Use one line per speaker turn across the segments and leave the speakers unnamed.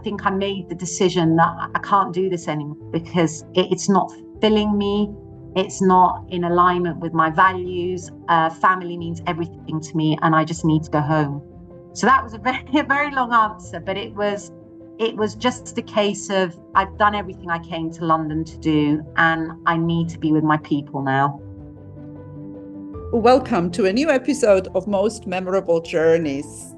think I made the decision that I can't do this anymore because it's not filling me. It's not in alignment with my values. Family means everything to me, and I just need to go home. So that was a very long answer, but it was just a case of I've done everything I came to London to do, and I need to be with my people now.
Welcome to a new episode of Most Memorable Journeys.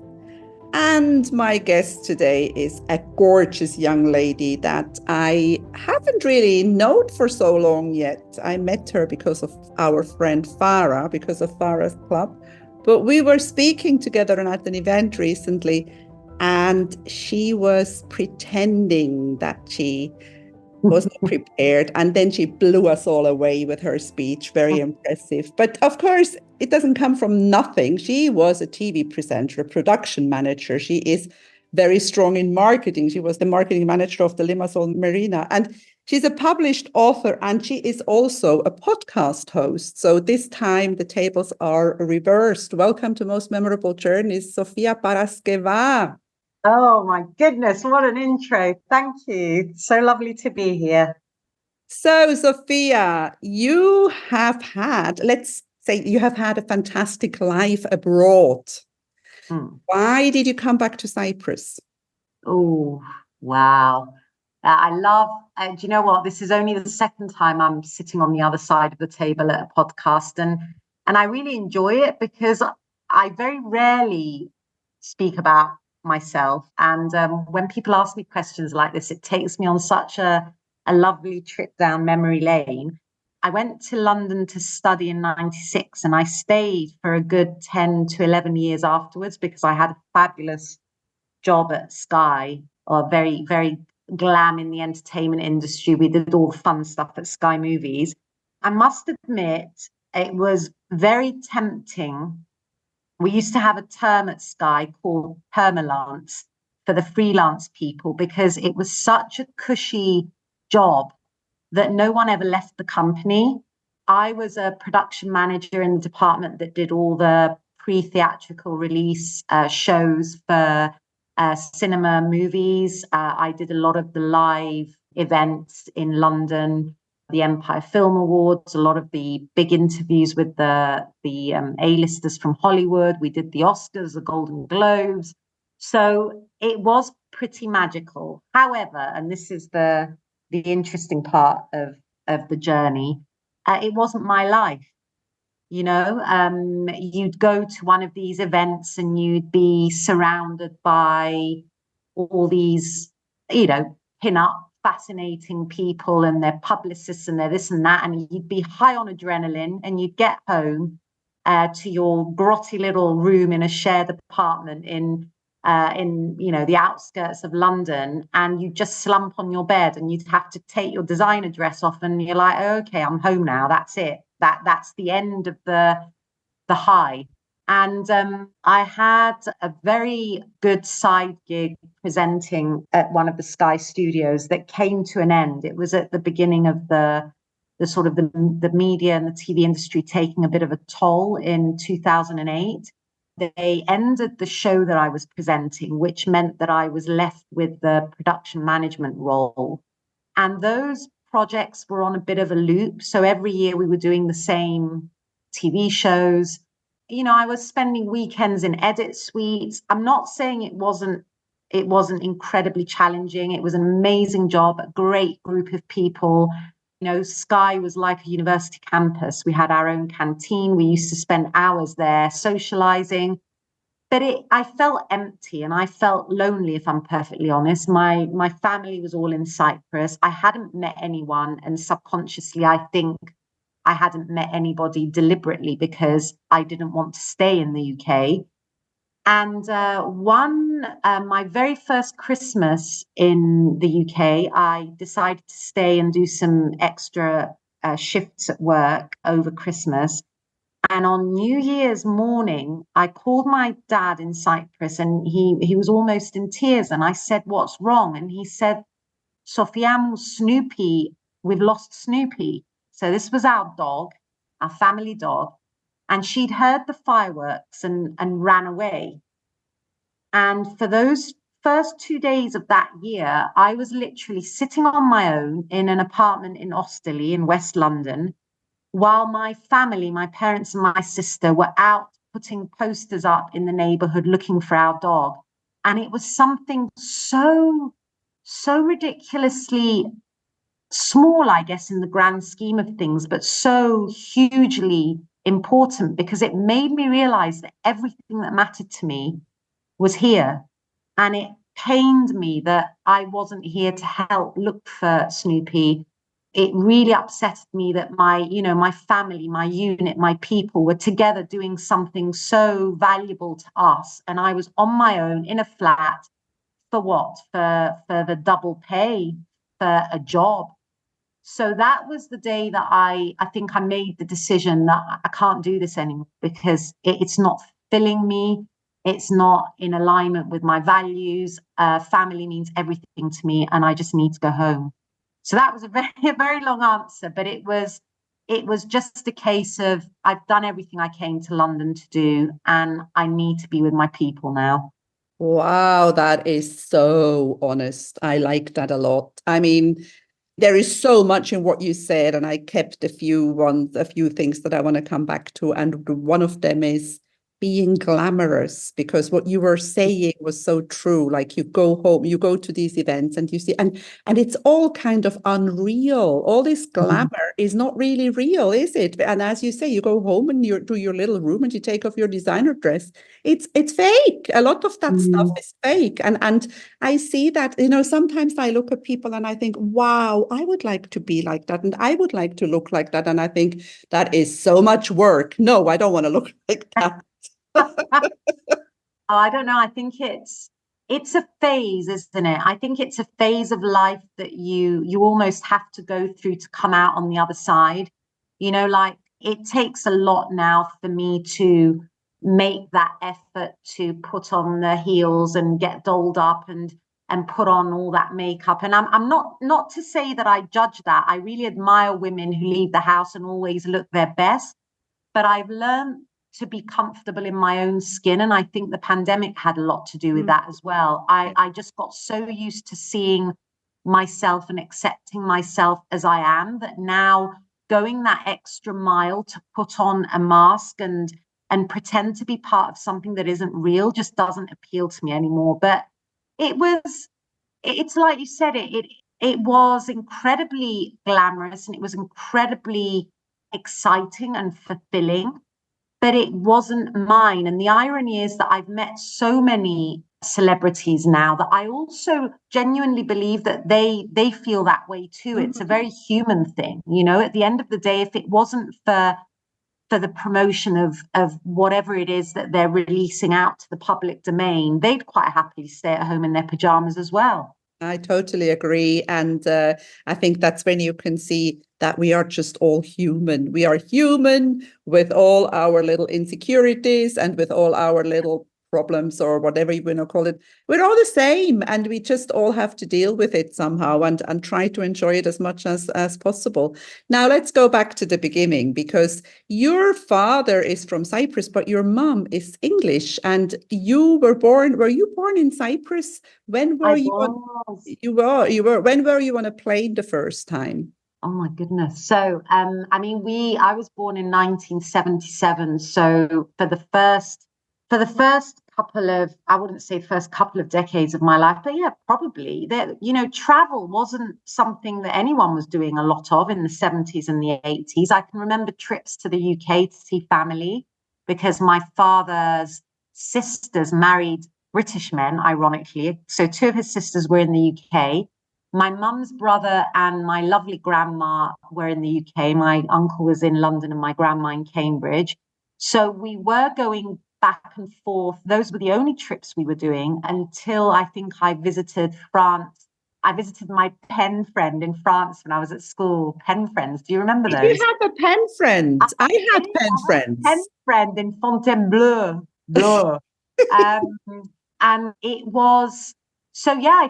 And my guest today is a gorgeous young lady that I haven't really known for so long yet. I met her because of our friend Farah, because of Farah's club. But we were speaking together at an event recently, and she was pretending that she wasn't prepared. And then she blew us all away with her speech. Very impressive. But of course, it doesn't come from nothing. She was a TV presenter, a production manager. She is very strong in marketing. She was the marketing manager of the Limassol Marina. And she's a published author, and she is also a podcast host. So this time the tables are reversed. Welcome to Most Memorable Journeys, Sophia Paraskeva.
Oh my goodness, what an intro. Thank you. So lovely to be here.
So, Sophia, you have had, let's say you have had a fantastic life abroad. Why did you come back to Cyprus?
Oh, wow. I love, do you know what? This is only the second time I'm sitting on the other side of the table at a podcast. And I really enjoy it because I very rarely speak about myself. And when people ask me questions like this, it takes me on such a lovely trip down memory lane. I went to London to study in 96, and I stayed for a good 10 to 11 years afterwards because I had a fabulous job at Sky, or very, very glam in the entertainment industry. We did all the fun stuff at Sky Movies. I must admit, it was very tempting. We used to have a term at Sky called permalance for the freelance people because it was such a cushy job that no one ever left the company. I was a production manager in the department that did all the pre-theatrical release shows for cinema movies. I did a lot of the live events in London, the Empire Film Awards, a lot of the big interviews with the A-listers from Hollywood. We did the Oscars, the Golden Globes. So it was pretty magical. However, and this is the interesting part of the journey, it wasn't my life. You'd go to one of these events and you'd be surrounded by all these, pin-up, fascinating people and their publicists and their this and that. And you'd be high on adrenaline, and you'd get home to your grotty little room in a shared apartment in the outskirts of London, and you just slump on your bed and you'd have to take your designer dress off, and you're like, okay, I'm home now. That's it. That's the end of the high. And I had a very good side gig presenting at one of the Sky Studios that came to an end. It was at the beginning of the sort of the media and the TV industry taking a bit of a toll in 2008. They ended the show that I was presenting, which meant that I was left with the production management role. And those projects were on a bit of a loop. So every year we were doing the same TV shows. I was spending weekends in edit suites. I'm not saying it wasn't incredibly challenging. It was an amazing job, a great group of people. Sky was like a university campus. We had our own canteen. We used to spend hours there socializing. But I felt empty and I felt lonely, if I'm perfectly honest. My family was all in Cyprus. I hadn't met anyone, and subconsciously, I think I hadn't met anybody deliberately because I didn't want to stay in the UK. And my very first Christmas in the UK, I decided to stay and do some extra shifts at work over Christmas. And on New Year's morning, I called my dad in Cyprus, and he was almost in tears. And I said, "What's wrong?" And he said, "Sophia, Snoopy, we've lost Snoopy." So this was our dog, our family dog. And she'd heard the fireworks and ran away. And for those first 2 days of that year, I was literally sitting on my own in an apartment in Osterley in West London, while my family, my parents and my sister, were out putting posters up in the neighborhood looking for our dog. And it was something so ridiculously small, I guess, in the grand scheme of things, but so hugely important, because it made me realize that everything that mattered to me was here. And it pained me that I wasn't here to help look for Snoopy. It really upset me that my family, my unit, my people were together doing something so valuable to us. And I was on my own in a flat for what? For the double pay for a job. So that was the day that I think I made the decision that I can't do this anymore, because it's not filling me. It's not in alignment with my values. Family means everything to me, and I just need to go home. So that was a very long answer, but it was just a case of I've done everything I came to London to do, and I need to be with my people now.
Wow, that is so honest. I like that a lot. I mean, there is so much in what you said, and I kept a few things that I want to come back to. And one of them is being glamorous, because what you were saying was so true. Like, you go home, you go to these events and you see, and it's all kind of unreal. All this glamour is not really real, is it? And as you say, you go home and you do your little room and you take off your designer dress. It's fake. A lot of that stuff is fake. And I see that, sometimes I look at people and I think, wow, I would like to be like that. And I would like to look like that. And I think that is so much work. No, I don't want to look like that.
I don't know. I think it's a phase, isn't it? I think it's a phase of life that you almost have to go through to come out on the other side. Like, it takes a lot now for me to make that effort to put on the heels and get dolled up and put on all that makeup. And I'm not to say that I judge that. I really admire women who leave the house and always look their best. But I've learned to be comfortable in my own skin. And I think the pandemic had a lot to do with that as well. I just got so used to seeing myself and accepting myself as I am, that now going that extra mile to put on a mask and pretend to be part of something that isn't real just doesn't appeal to me anymore. But it's like you said, it was incredibly glamorous, and it was incredibly exciting and fulfilling, but it wasn't mine. And the irony is that I've met so many celebrities now that I also genuinely believe that they feel that way too. It's a very human thing. At the end of the day, if it wasn't for the promotion of whatever it is that they're releasing out to the public domain, they'd quite happily stay at home in their pajamas as well.
I totally agree. And I think that's when you can see that we are just all human. We are human with all our little insecurities and with all our little problems, or whatever you want to call it. We're all the same, and we just all have to deal with it somehow and try to enjoy it as much as possible. Now, let's go back to the beginning, because your father is from Cyprus, but your mom is English, and were you born in Cyprus? When were
I
you
was.
when were you on a plane the first time?
Oh my goodness. So, I was born in 1977. So for the first couple of, I wouldn't say first couple of decades of my life, but yeah, probably that, travel wasn't something that anyone was doing a lot of in the 70s and the 80s. I can remember trips to the UK to see family, because my father's sisters married British men, ironically. So two of his sisters were in the UK. My mum's brother and my lovely grandma were in the UK. My uncle was in London and my grandma in Cambridge. So we were going back and forth. Those were the only trips we were doing until I think I visited France. I visited my pen friend in France when I was at school. Pen friends. Do you remember
Did you
those?
have a pen friend? I had pen
I had a pen
friends.
friend in Fontainebleau. Bleu. Um, and it was, so yeah, I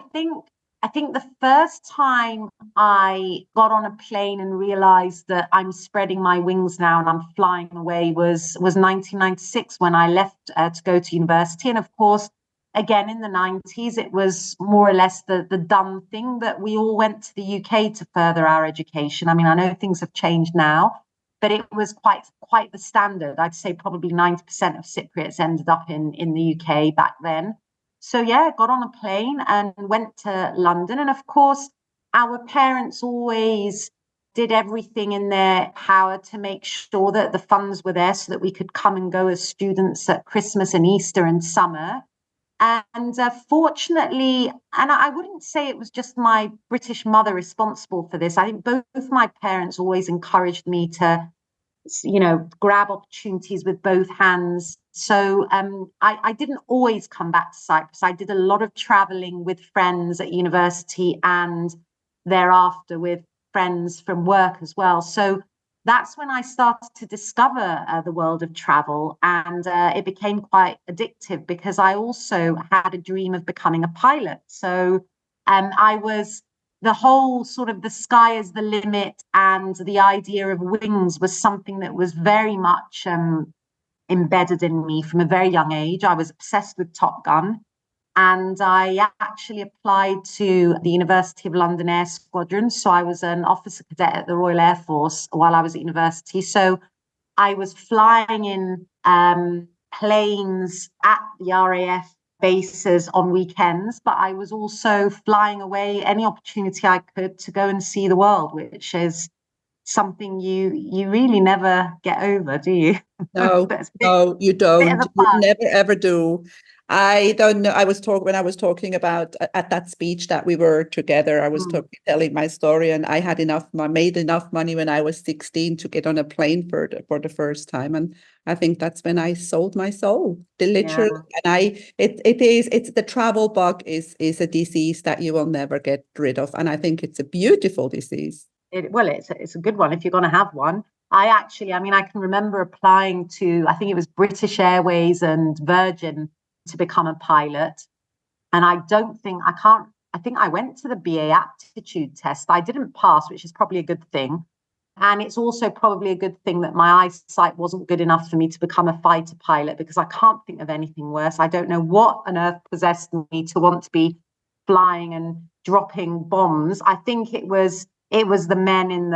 think the first time I got on a plane and realized that I'm spreading my wings now and I'm flying away was 1996, when I left to go to university. And of course, again, in the 90s, it was more or less the done thing that we all went to the UK to further our education. I mean, I know things have changed now, but it was quite the standard. I'd say probably 90% of Cypriots ended up in the UK back then. So yeah, got on a plane and went to London. And of course, our parents always did everything in their power to make sure that the funds were there so that we could come and go as students at Christmas and Easter and summer. And fortunately, and I wouldn't say it was just my British mother responsible for this. I think both my parents always encouraged me to, grab opportunities with both hands. So I didn't always come back to Cyprus. I did a lot of traveling with friends at university and thereafter with friends from work as well. So that's when I started to discover the world of travel, and it became quite addictive because I also had a dream of becoming a pilot. So I was the whole sort of the sky is the limit, and the idea of wings was something that was very much embedded in me from a very young age. I was obsessed with Top Gun. And I actually applied to the University of London Air Squadron. So I was an officer cadet at the Royal Air Force while I was at university. So I was flying in planes at the RAF bases on weekends, but I was also flying away any opportunity I could to go and see the world, which is something you really never get over, do you?
No,
That's
no, you
bit of
don't.
a
You
fun.
never ever do. I don't know. When I was talking about at that speech that we were together, I was
Mm,
telling my story, and I had made enough money when I was 16 to get on a plane for the first time. And I think that's when I sold my soul.
yeah.
Literally. And it's the travel bug is a disease that you will never get rid of. And I think it's a beautiful disease.
It's a good one if you're going to have one. I mean, I can remember applying to, I think it was British Airways and Virgin to become a pilot. And I think I went to the BA aptitude test. I didn't pass, which is probably a good thing. And it's also probably a good thing that my eyesight wasn't good enough for me to become a fighter pilot, because I can't think of anything worse. I don't know what on earth possessed me to want to be flying and dropping bombs. I think it was the men in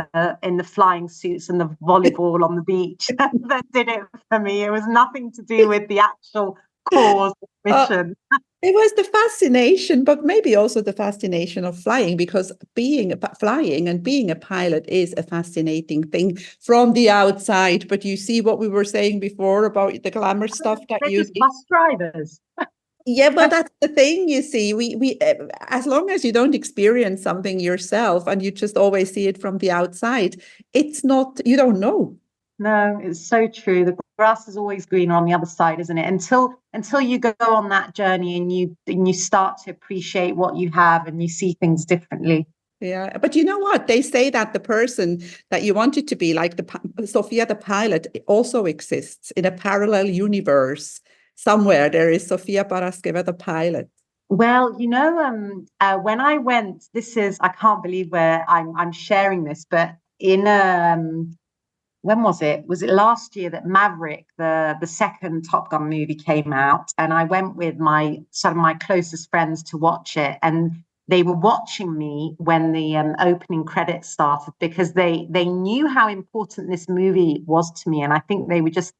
the flying suits and the volleyball on the beach that did it for me. It was nothing to do with the actual cause of the
Uh,
mission.
It was the fascination, but maybe also the fascination of flying, because flying and being a pilot is a fascinating thing from the outside. But you see what we were saying before about the glamour stuff that
They're
you
just bus drivers.
yeah, well, that's the thing, you see. We as long as you don't experience something yourself and you just always see it from the outside, it's not, you don't know.
No, it's so true. The grass is always greener on the other side, isn't it? Until you go on that journey and you start to appreciate what you have and you see things differently.
Yeah, but you know what? They say that the person that you wanted to be, like Sophia the pilot, also exists in a parallel universe. Somewhere there is Sophia Paraskeva the pilot.
Well, when I went, I can't believe where I'm sharing this, but in when was it? Was it last year that Maverick, the second Top Gun movie, came out? And I went with some of my closest friends to watch it, and they were watching me when the opening credits started, because they knew how important this movie was to me, and I think they were just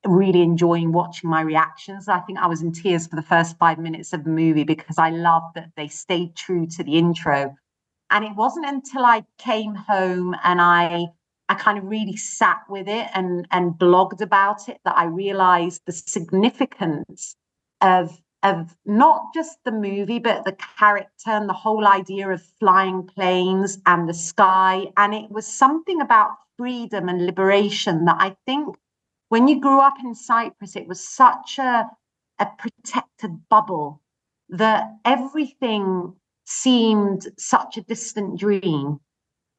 really enjoying watching my reactions. I think I was in tears for the first 5 minutes of the movie because I loved that they stayed true to the intro. And it wasn't until I came home and I kind of really sat with it and blogged about it that I realized the significance of not just the movie, but the character and the whole idea of flying planes and the sky. And it was something about freedom and liberation that I think when you grew up in Cyprus, it was such a protected bubble that everything seemed such a distant dream.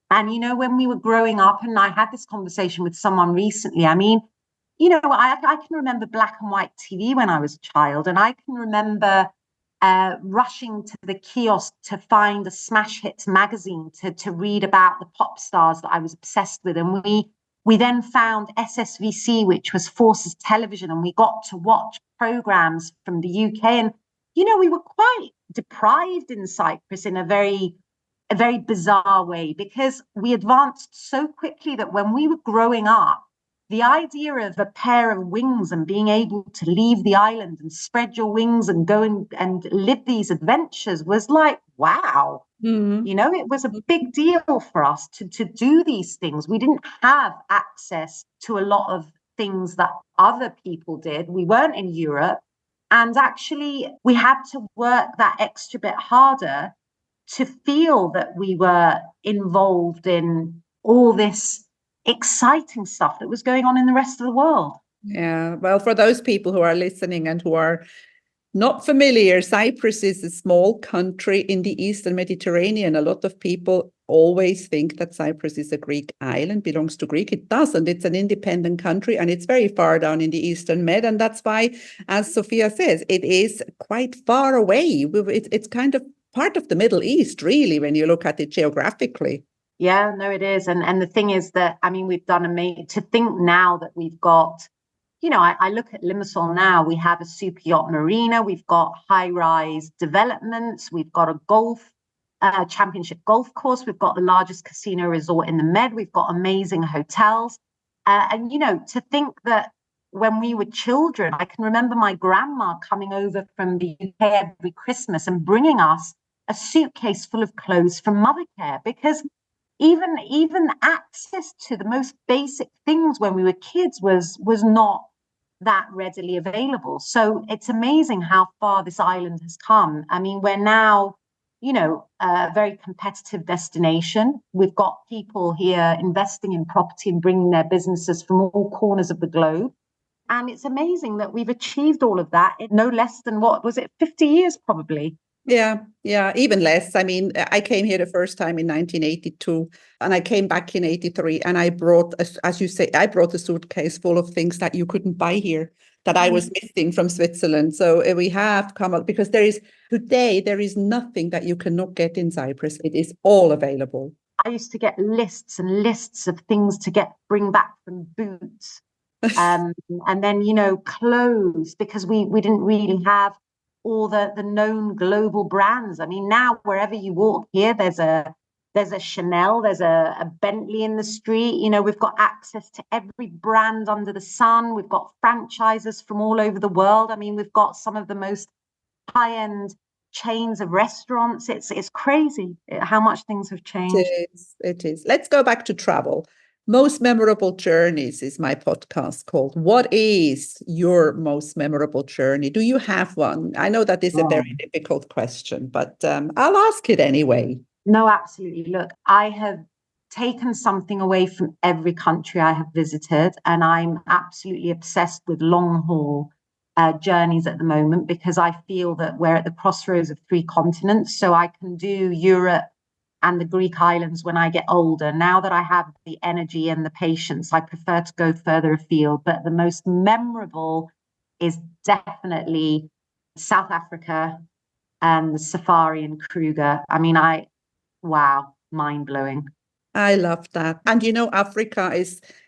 And, when we were growing up, and I had this conversation with someone recently, I mean, I can remember black and white TV when I was a child, and I can remember rushing to the kiosk to find a Smash Hits magazine to read about the pop stars that I was obsessed with. And we then found SSVC, which was Forces Television, and we got to watch programs from the UK. And we were quite deprived in Cyprus in a very bizarre way, because we advanced so quickly that when we were growing up, the idea of a pair of wings and being able to leave the island and spread your wings and go and live these adventures was like, wow.
Mm-hmm.
It was a big deal for us to do these things. We didn't have access to a lot of things that other people did. We weren't in Europe. And actually, we had to work that extra bit harder to feel that we were involved in all this exciting stuff that was going on in the rest of the world.
Yeah, well, for those people who are listening and who are not familiar, Cyprus is a small country in the Eastern Mediterranean. A lot of people always think that Cyprus is a Greek island, belongs to Greece. It doesn't. It's an independent country, and it's very far down in the Eastern Med. And that's why, as Sophia says, it is quite far away. It's kind of part of the Middle East, really, when you look at it geographically.
Yeah, no, it is. And the thing is that, I mean, we've done amazing to think now that we've got, I look at Limassol now, we have a super yacht marina, we've got high-rise developments, we've got a championship golf course, we've got the largest casino resort in the Med, we've got amazing hotels. And, to think that when we were children, I can remember my grandma coming over from the UK every Christmas and bringing us a suitcase full of clothes from Mothercare, because even access to the most basic things when we were kids was not that readily available. So it's amazing how far this island has come. I mean, we're now, a very competitive destination. We've got people here investing in property and bringing their businesses from all corners of the globe. And it's amazing that we've achieved all of that in no less than, 50 years probably.
Yeah, even less. I mean, I came here the first time in 1982, and I came back in 83, and I brought, as you say, I brought a suitcase full of things that you couldn't buy here, that I was missing from Switzerland. So we have come up, because there is nothing that you cannot get in Cyprus. It is all available.
I used to get lists and lists of things to bring back from Boots. And then, clothes, because we didn't really have all the known global brands. I mean, now wherever you walk here, there's a Chanel, there's a Bentley in the street. We've got access to every brand under the sun. We've got franchises from all over the world. I mean, we've got some of the most high-end chains of restaurants. It's crazy how much things have changed.
It is. Let's go back to travel. Most memorable journeys is my podcast called. What is your most memorable journey? Do you have one? I know that is a very difficult question, but I'll ask it anyway.
No, absolutely. Look, I have taken something away from every country I have visited, and I'm absolutely obsessed with long haul journeys at the moment, because I feel that we're at the crossroads of 3 continents. So I can do Europe and the Greek islands when I get older. Now that I have the energy and the patience, I prefer to go further afield. But the most memorable is definitely South Africa and the safari in Kruger. I mean, wow, mind blowing.
I love that. And Africa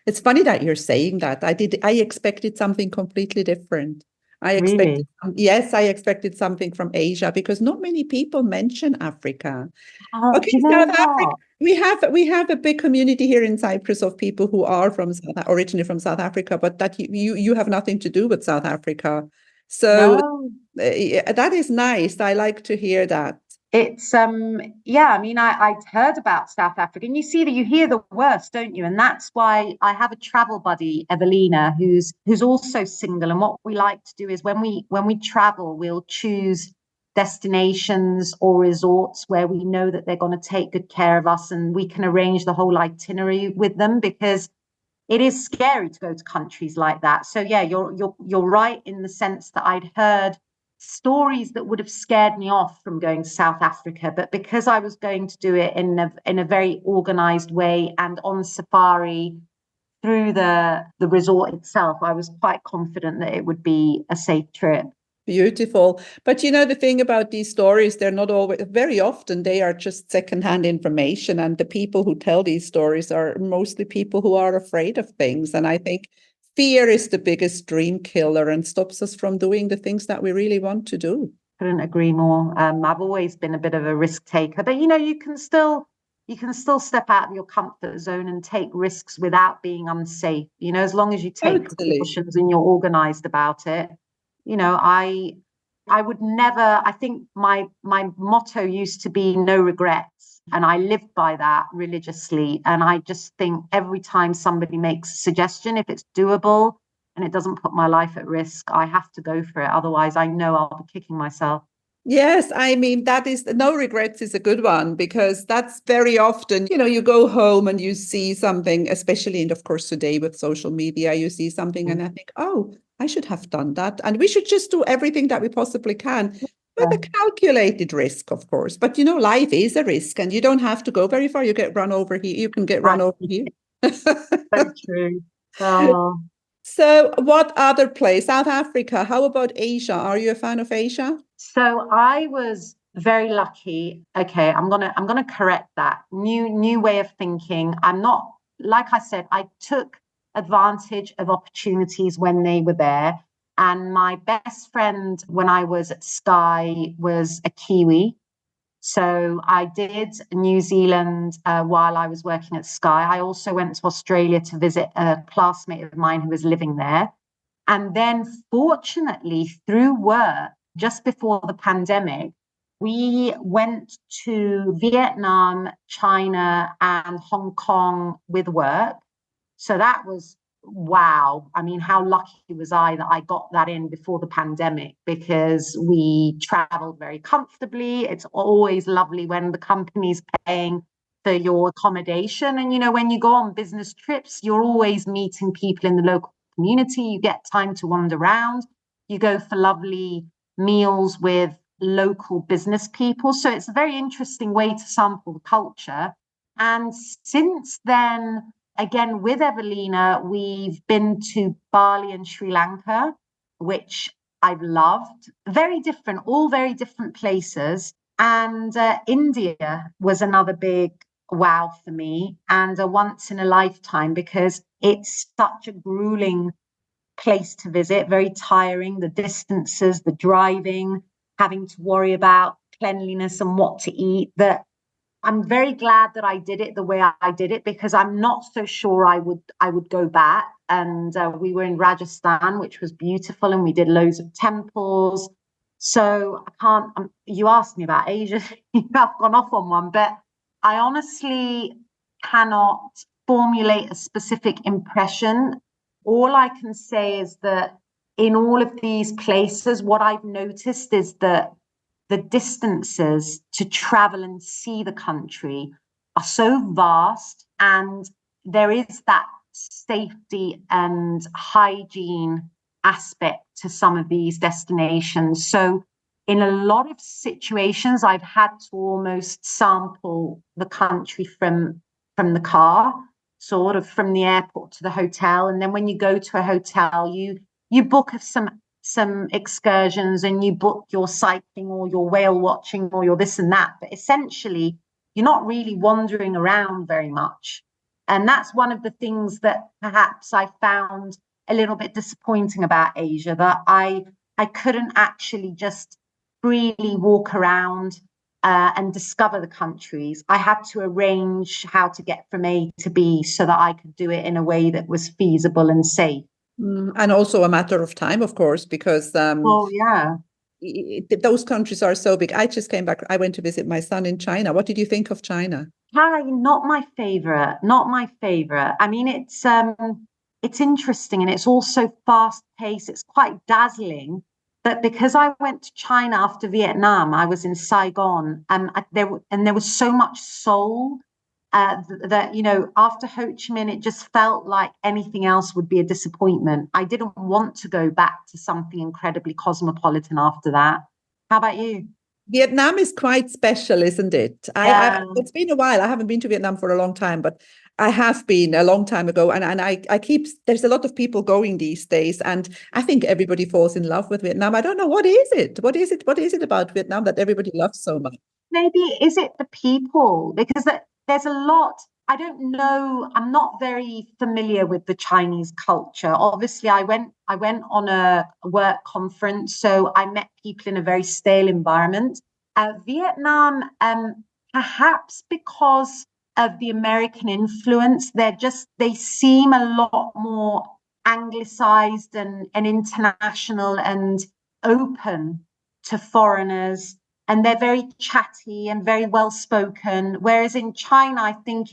it's funny that you're saying that. I expected something completely different. I expected something from Asia, because not many people mention Africa. Okay,
Do you know
South Africa.
what?
We have a big community here in Cyprus of people who are originally from South Africa, but that you have nothing to do with South Africa. So
No.
that is nice. I like to hear that.
It's I mean, I'd heard about South Africa, and you hear the worst, don't you? And that's why I have a travel buddy, Evelina, who's also single. And what we like to do is when we travel, we'll choose destinations or resorts where we know that they're going to take good care of us, and we can arrange the whole itinerary with them, because it is scary to go to countries like that. So yeah, you're right in the sense that I'd heard stories that would have scared me off from going to South Africa, but because I was going to do it in a very organized way and on safari through the resort itself, I was quite confident that it would be a safe trip.
Beautiful. But the thing about these stories, they're not always, very often they are just secondhand information. And the people who tell these stories are mostly people who are afraid of things. And I think fear is the biggest dream killer and stops us from doing the things that we really want to do.
Couldn't agree more. I've always been a bit of a risk taker, but you can still step out of your comfort zone and take risks without being unsafe. As long as you take
Totally.
precautions and you're organized about it. I would never. I think my motto used to be no regrets, and I lived by that religiously. And I just think every time somebody makes a suggestion, if it's doable and it doesn't put my life at risk, I have to go for it. Otherwise, I know I'll be kicking myself.
Yes, I mean, that is no regrets is a good one, because that's very often, you go home and you see something, especially, and of course, today with social media, you see something and I think, oh, I should have done that. And we should just do everything that we possibly can with a calculated risk, of course. But, life is a risk and you don't have to go very far. You get run over here. You can get run
Right.
over here.
So true. Oh.
So what other place? South Africa. How about Asia? Are you a fan of Asia?
So I was very lucky. Okay, I'm gonna correct that. New way of thinking. I'm not, like I said, I took advantage of opportunities when they were there. And my best friend when I was at Sky was a Kiwi. So I did New Zealand while I was working at Sky. I also went to Australia to visit a classmate of mine who was living there. And then, fortunately, through work, just before the pandemic, we went to Vietnam, China, and Hong Kong with work. So that was wow. I mean, how lucky was I that I got that in before the pandemic, because we traveled very comfortably. It's always lovely when the company's paying for your accommodation. And, when you go on business trips, you're always meeting people in the local community. You get time to wander around. You go for lovely meals with local business people. So it's a very interesting way to sample the culture. And since then, again, with Evelina, we've been to Bali and Sri Lanka, which I've loved. Very different, all very different places. And India was another big wow for me, and a once in a lifetime, because it's such a grueling place to visit, very tiring, the distances, the driving, having to worry about cleanliness and what to eat, that I'm very glad that I did it the way I did it, because I'm not so sure I would go back. And we were in Rajasthan, which was beautiful, and we did loads of temples. So I can't. You asked me about Asia. I've gone off on one, but I honestly cannot formulate a specific impression. All I can say is that in all of these places, what I've noticed is that the distances to travel and see the country are so vast, and there is that safety and hygiene aspect to some of these destinations. So in a lot of situations, I've had to almost sample the country from the car, sort of from the airport to the hotel. And then when you go to a hotel, you book some excursions, and you book your cycling or your whale watching or your this and that. But essentially, you're not really wandering around very much. And that's one of the things that perhaps I found a little bit disappointing about Asia, that I couldn't actually just freely walk around and discover the countries. I had to arrange how to get from A to B so that I could do it in a way that was feasible and safe.
And also a matter of time, of course, because
Oh, yeah.
those countries are so big. I just came back. I went to visit my son in China. What did you think of China?
Hi, not my favorite. Not my favorite. I mean, it's interesting, and it's also fast paced. It's quite dazzling. But because I went to China after Vietnam, I was in Saigon, and there was so much soul that after Ho Chi Minh, it just felt like anything else would be a disappointment. I didn't want to go back to something incredibly cosmopolitan after that. How about you?
Vietnam is quite special, isn't it?
Yeah.
It's been a while. I haven't been to Vietnam for a long time, but I have been a long time ago. And I keep, there's a lot of people going these days. And I think everybody falls in love with Vietnam. I don't know. What is it? What is it? What is it about Vietnam that everybody loves so much?
Maybe is it the people? Because there's a lot. I don't know. I'm not very familiar with the Chinese culture. Obviously, I went on a work conference, so I met people in a very stale environment. Vietnam, perhaps because of the American influence, they seem a lot more anglicized and international and open to foreigners, and they're very chatty and very well spoken. Whereas in China, I think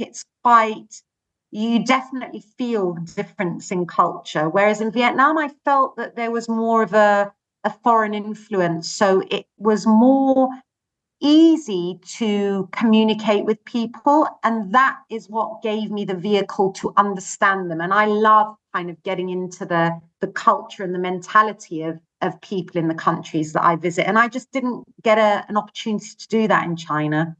you definitely feel the difference in culture. Whereas in Vietnam, I felt that there was more of a foreign influence. So it was more easy to communicate with people. And that is what gave me the vehicle to understand them. And I love kind of getting into the culture and the mentality of people in the countries that I visit. And I just didn't get an opportunity to do that in China.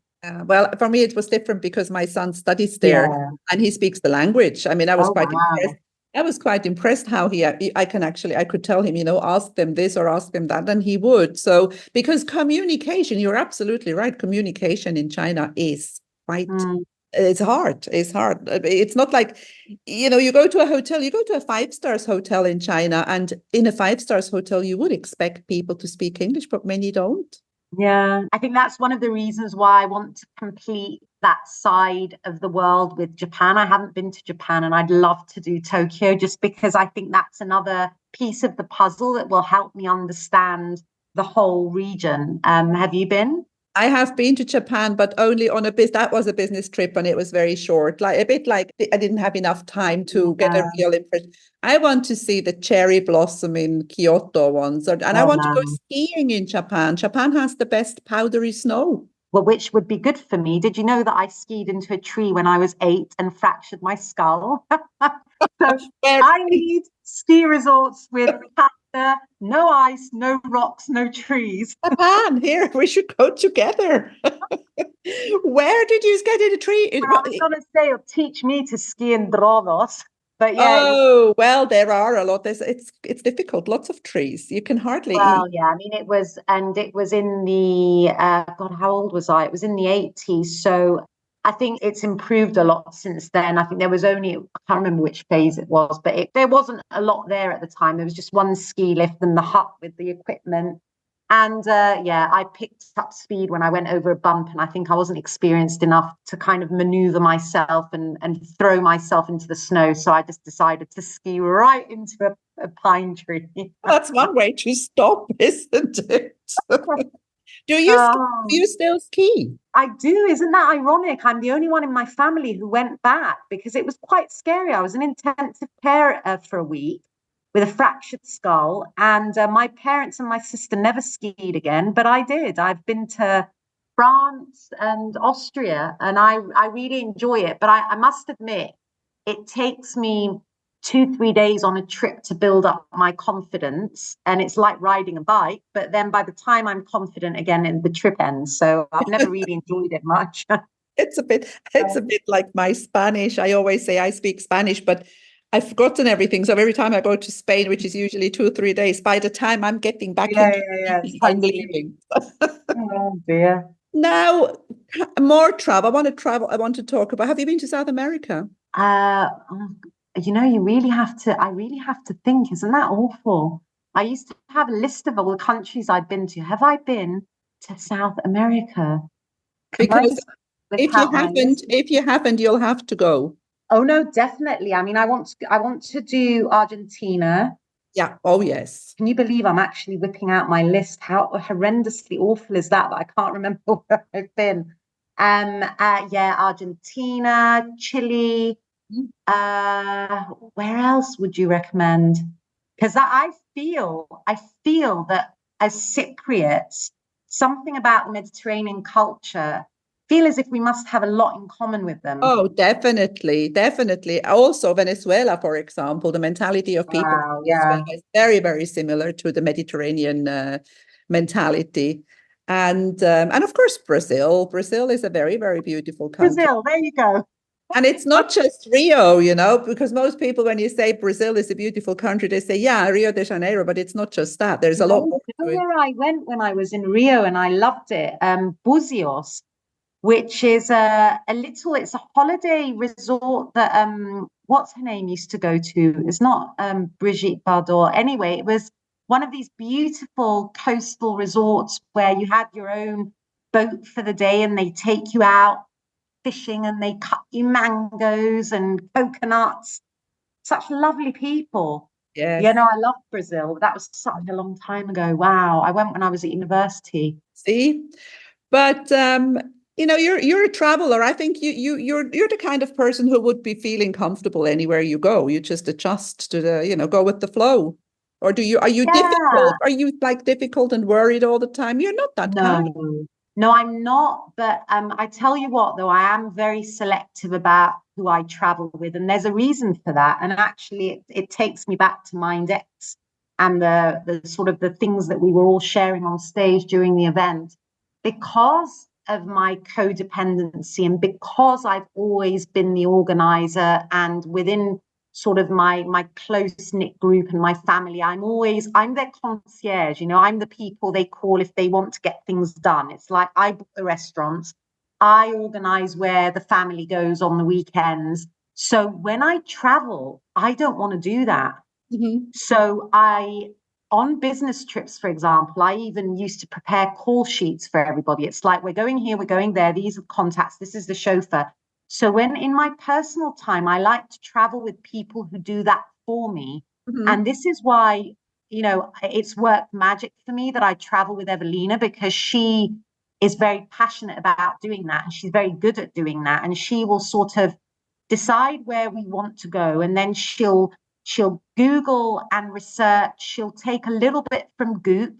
Well, for me, it was different because my son studies there
Yeah.
and he speaks the language. I mean, I was
Oh,
quite
wow.
impressed. I was quite impressed how I could tell him, ask them this or ask them that, and he would. So, because communication, you're absolutely right. Communication in China is quite,
Mm.
it's hard. It's hard. It's not like, you go to a hotel, you go to a 5 stars hotel in China, and in a 5 stars hotel, you would expect people to speak English, but many don't.
Yeah, I think that's one of the reasons why I want to complete that side of the world with Japan. I haven't been to Japan and I'd love to do Tokyo just because I think that's another piece of the puzzle that will help me understand the whole region. Have you been?
I have been to Japan, but only on that was a business trip and it was very short, like a bit like I didn't have enough time to get a
Yeah.
real impression. I want to see the cherry blossom in Kyoto once, and I
Oh,
want to go
no.
skiing in Japan. Japan has the best powdery snow.
Well, which would be good for me. Did you know that I skied into a tree when I was 8 and fractured my skull? So
Where
I need ski resorts with powder, no ice, no rocks, no trees.
Japan, here, we should go together. Where did you get in a tree?
I was going to say, teach me to ski in Dronos. But yeah, it was,
Oh, well, there are a lot. It's difficult. Lots of trees. You can hardly eat.
well, yeah, I mean, it was in the, God, how old was I? It was in the 80s. So I think it's improved a lot since then. I think there was only, I can't remember which phase it was, but there wasn't a lot there at the time. There was just one ski lift and the hut with the equipment. And yeah, I picked up speed when I went over a bump, and I think I wasn't experienced enough to kind of maneuver myself and throw myself into the snow. So I just decided to ski right into a pine tree.
That's one way to stop, isn't it? Do
Oh,
you still ski?
I do. Isn't that ironic? I'm the only one in my family who went back because it was quite scary. I was in intensive care for a week with a fractured skull, and my parents and my sister never skied again, but I did. I've been to France and Austria, and I really enjoy it. But I must admit, it takes me 2, 3 days on a trip to build up my confidence, and it's like riding a bike. But then by the time I'm confident again, and the trip ends. So I've never really enjoyed it much.
It's a bit like my Spanish. I always say I speak Spanish, but I've forgotten everything. So every time I go to Spain, which is usually 2 or 3 days, by the time I'm getting back
Yeah,
into
yeah, yeah.
speaking, I'm leaving.
Oh dear.
Now, more travel. I want to travel. I want to talk about. Have you been to South America?
Oh, you really have to, I really have to think, isn't that awful? I used to have a list of all the countries I'd been to. Have I been to South America? Can I
Because
just whip out my list?
if you haven't, you'll have to go.
Oh no, definitely. I mean, I want to do Argentina.
Yeah. Oh, yes.
Can you believe I'm actually whipping out my list? How horrendously awful is that I can't remember where I've been? Yeah, Argentina, Chile. Uh, where else would you recommend? Because I feel that as Cypriots, something about the Mediterranean culture, feel as if we must have a lot in common with them.
Oh, definitely, definitely. Also, Venezuela, for example, the mentality of people
Wow,
in
yeah.
Venezuela is very, very similar to the Mediterranean mentality. And of course, Brazil. Brazil is a very, very beautiful country.
Brazil, there you go.
And it's not just Rio, because most people, when you say Brazil is a beautiful country, they say, yeah, Rio de Janeiro, but it's not just that. There's a lot
No,
more
you know
to it.
where I went when I was in Rio and I loved it? Buzios. which is it's a holiday resort that what's her name used to go to. It's not Brigitte Bardot. Anyway, it was one of these beautiful coastal resorts where you had your own boat for the day and they take you out fishing and they cut you mangoes and coconuts. Such lovely people.
Yes.
You know, I love Brazil. That was such a long time ago. Wow. I went when I was at university.
See? But you're a traveler. I think you're the kind of person who would be feeling comfortable anywhere you go. You just adjust to go with the flow. Or are you
Yeah.
difficult? Are you like difficult and worried all the time? You're not that kind.
No, I'm not. But I tell you what, though, I am very selective about who I travel with. And there's a reason for that. And actually, it takes me back to Mindex and the sort of the things that we were all sharing on stage during the event. Because of my codependency and because I've always been the organizer and within sort of my close knit group and my family, I'm their concierge. I'm the people they call if they want to get things done. It's like I book the restaurants, I organize where the family goes on the weekends. So when I travel, I don't want to do that.
Mm-hmm.
So on business trips, for example, I even used to prepare call sheets for everybody. It's like, we're going here, we're going there. These are contacts. This is the chauffeur. So when in my personal time, I like to travel with people who do that for me.
Mm-hmm.
And this is why, it's worked magic for me that I travel with Evelina, because she is very passionate about doing that. And she's very good at doing that. And she will sort of decide where we want to go. And then she'll Google and research. She'll take a little bit from Goop,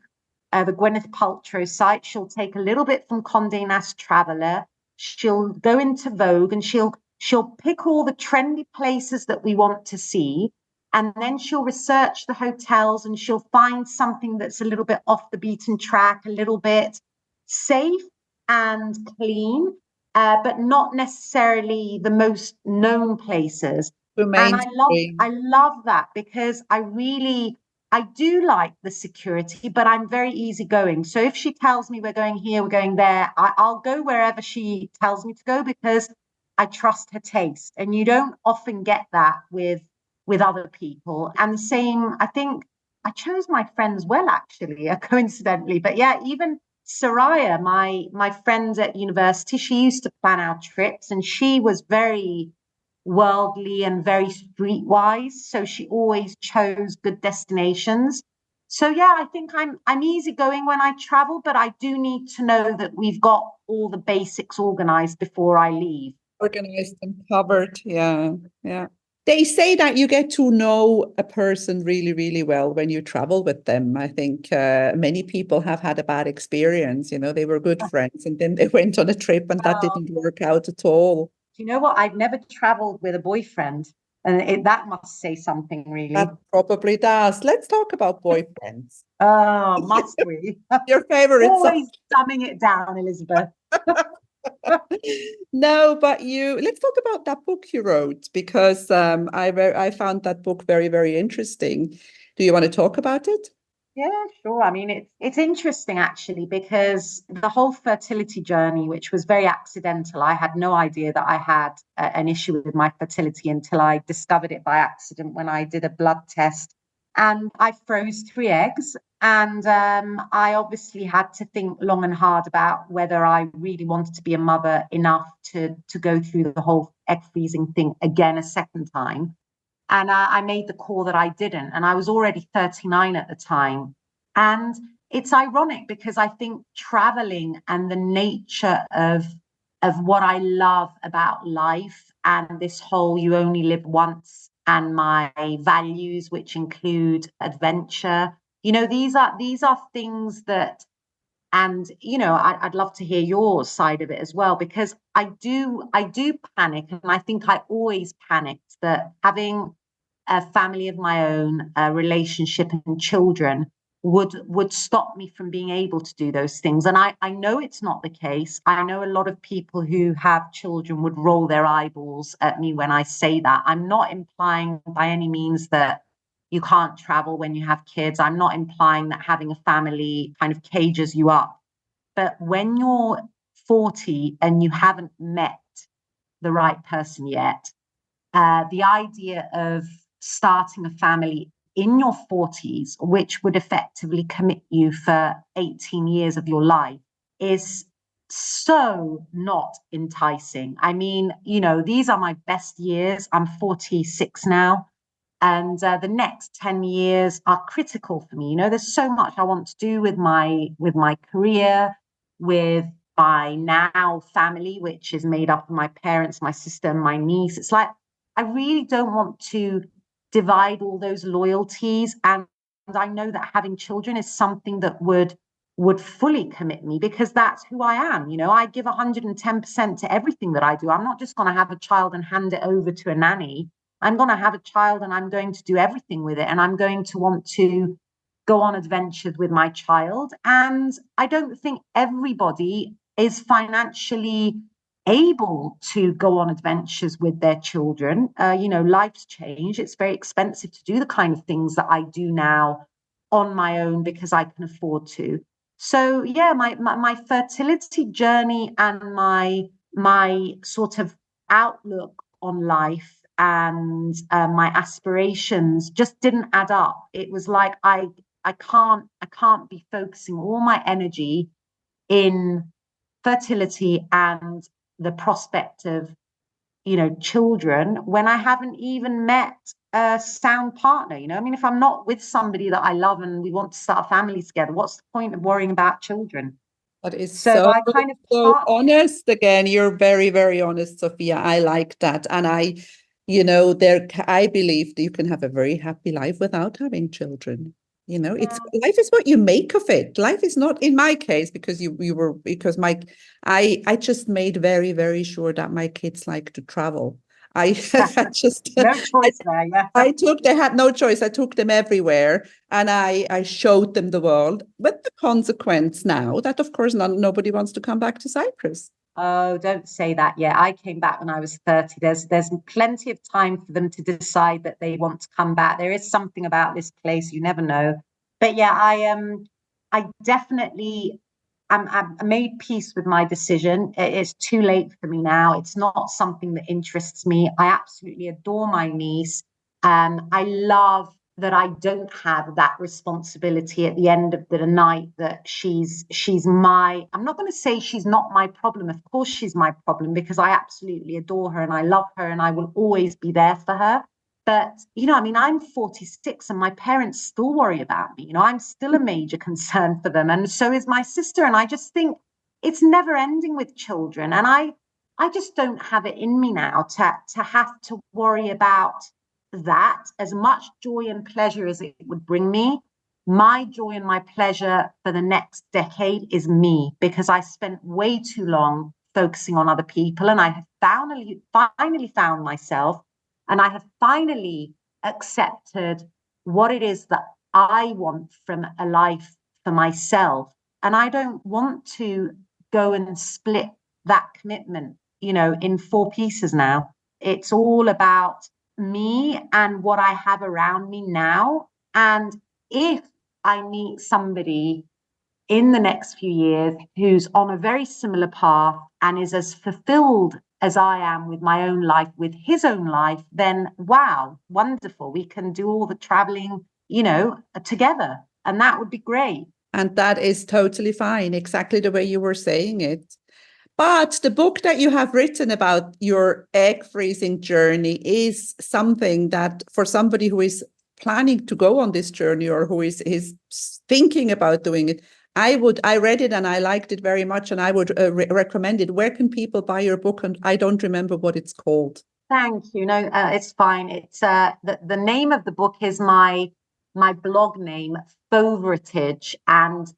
the Gwyneth Paltrow site. She'll take a little bit from Condé Nast Traveler. She'll go into Vogue and she'll pick all the trendy places that we want to see. And then she'll research the hotels and she'll find something that's a little bit off the beaten track, a little bit safe and clean, but not necessarily the most known places. And I love that, because I do like the security, but I'm very easygoing. So if she tells me we're going here, we're going there, I'll go wherever she tells me to go, because I trust her taste. And you don't often get that with other people. And the same, I think I chose my friends well, actually, coincidentally. But yeah, even Soraya, my friend at university, she used to plan our trips, and she was very worldly and very streetwise. So she always chose good destinations. So yeah, I think I'm easygoing when I travel, but I do need to know that we've got all the basics organized before I leave.
Organized and covered. Yeah. Yeah. They say that you get to know a person really, really well when you travel with them. I think many people have had a bad experience. They were good friends and then they went on a trip and that didn't work out at all.
Do you know what? I've never traveled with a boyfriend, and that must say something, really.
That probably does. Let's talk about boyfriends.
Oh, must we?
Your favorite
Always dumbing it down, Elizabeth.
No, but let's talk about that book you wrote, because I found that book very, very interesting. Do you want to talk about it?
Yeah, sure. I mean, it's interesting, actually, because the whole fertility journey, which was very accidental, I had no idea that I had an issue with my fertility until I discovered it by accident when I did a blood test. And I froze 3 eggs. And I obviously had to think long and hard about whether I really wanted to be a mother enough to go through the whole egg freezing thing again a second time. And I made the call that I didn't. And I was already 39 at the time. And it's ironic, because I think traveling and the nature of what I love about life, and this whole you only live once, and my values, which include adventure, these are things that, and I'd love to hear your side of it as well, because I do panic, and I think I always panicked that having a family of my own, a relationship and children would stop me from being able to do those things. And I know it's not the case. I know a lot of people who have children would roll their eyeballs at me when I say that. I'm not implying by any means that you can't travel when you have kids. I'm not implying that having a family kind of cages you up. But when you're 40 and you haven't met the right person yet, the idea of starting a family in your 40s, which would effectively commit you for 18 years of your life, is so not enticing. I mean, these are my best years. I'm 46 now. And the next 10 years are critical for me. There's so much I want to do with my career, with my now family, which is made up of my parents, my sister, and my niece. It's like, I really don't want to divide all those loyalties. And I know that having children is something that would fully commit me, because that's who I am. I give 110% to everything that I do. I'm not just going to have a child and hand it over to a nanny. I'm going to have a child and I'm going to do everything with it. And I'm going to want to go on adventures with my child. And I don't think everybody is financially able to go on adventures with their children. Life's changed. It's very expensive to do the kind of things that I do now on my own because I can afford to. So yeah, my fertility journey and my sort of outlook on life and my aspirations just didn't add up. It was like I can't be focusing all my energy in fertility and the prospect of children when I haven't even met a sound partner. I mean, if I'm not with somebody that I love and we want to start a family together, what's the point of worrying about children?
That is
So I kind of
so honest. Again, you're very, very honest, Sophia. I like that. And I believe that you can have a very happy life without having children. It's life is what you make of it. Life is not, in my case, because I just made very, very sure that my kids like to travel. I just
no choice there. Yeah.
they had no choice. I took them everywhere and I showed them the world, with the consequence now that, of course, nobody wants to come back to Cyprus.
Oh, don't say that yet. I came back when I was 30. There's plenty of time for them to decide that they want to come back. There is something about this place, you never know. But yeah, I definitely I made peace with my decision. It's too late for me now. It's not something that interests me. I absolutely adore my niece. I love that I don't have that responsibility at the end of the night, that she's I'm not going to say she's not my problem. Of course she's my problem, because I absolutely adore her and I love her and I will always be there for her. But, I mean, I'm 46 and my parents still worry about me. I'm still a major concern for them. And so is my sister. And I just think it's never ending with children. And I just don't have it in me now to have to worry about that. As much joy and pleasure as it would bring me, my joy and my pleasure for the next decade is me, because I spent way too long focusing on other people. And I have finally found myself. And I have finally accepted what it is that I want from a life for myself. And I don't want to go and split that commitment, in 4 pieces now. It's all about me and what I have around me now. And if I meet somebody in the next few years who's on a very similar path and is as fulfilled as I am with my own life, with his own life, then wow, wonderful. We can do all the traveling, together. And that would be great.
And that is totally fine, exactly the way you were saying it. But the book that you have written about your egg freezing journey is something that, for somebody who is planning to go on this journey or who is thinking about doing it, I read it and I liked it very much, and I would recommend it. Where can people buy your book? And I don't remember what it's called.
Thank you. No, it's fine. It's the name of the book is my blog name, Favoritage, and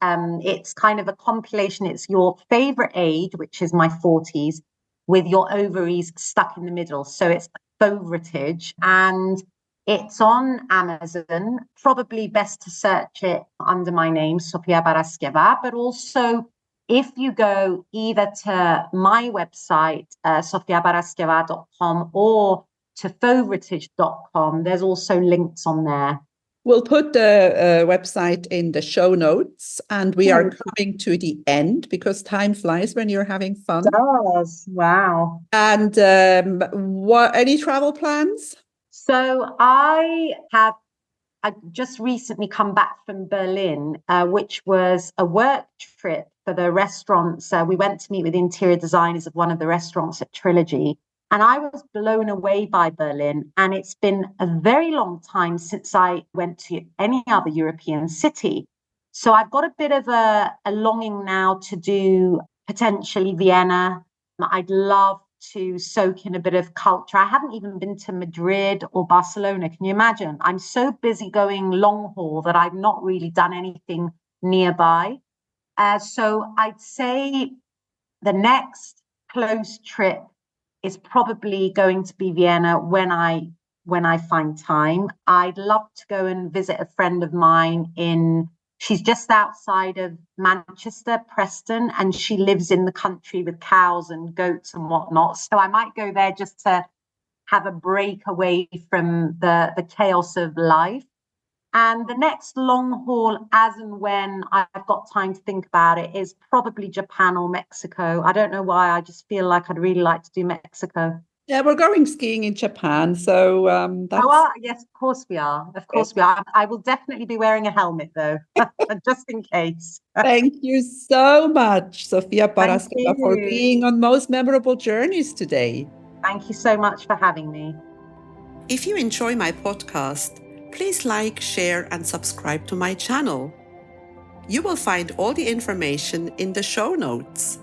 it's kind of a compilation. It's your favorite age, which is my 40s, with your ovaries stuck in the middle. So it's Favoritage, and it's on Amazon. Probably best to search it under my name, Sophia Paraskeva, but also if you go either to my website, sophiaparaskeva.com, or to favoritage.com, there's also links on there.
We'll put the website in the show notes, and we are coming to the end because time flies when you're having fun.
It does. Wow.
And any travel plans?
So I just recently come back from Berlin, which was a work trip for the restaurants. We went to meet with interior designers of one of the restaurants at Trilogy. And I was blown away by Berlin. And it's been a very long time since I went to any other European city. So I've got a bit of a longing now to do potentially Vienna. I'd love to soak in a bit of culture. I haven't even been to Madrid or Barcelona. Can you imagine? I'm so busy going long haul that I've not really done anything nearby. So I'd say the next close trip is probably going to be Vienna when I find time. I'd love to go and visit a friend of mine she's just outside of Manchester, Preston, and she lives in the country with cows and goats and whatnot. So I might go there just to have a break away from the chaos of life. And the next long haul, as and when I've got time to think about it, is probably Japan or Mexico. I don't know why. I just feel like I'd really like to do Mexico.
Yeah, we're going skiing in Japan. So that's...
yes, of course we are. Of course we are. I will definitely be wearing a helmet, though, just in case.
Thank you so much, Sophia Paraskeva, for being on Most Memorable Journeys today.
Thank you so much for having me.
If you enjoy my podcast, please like, share, and subscribe to my channel. You will find all the information in the show notes.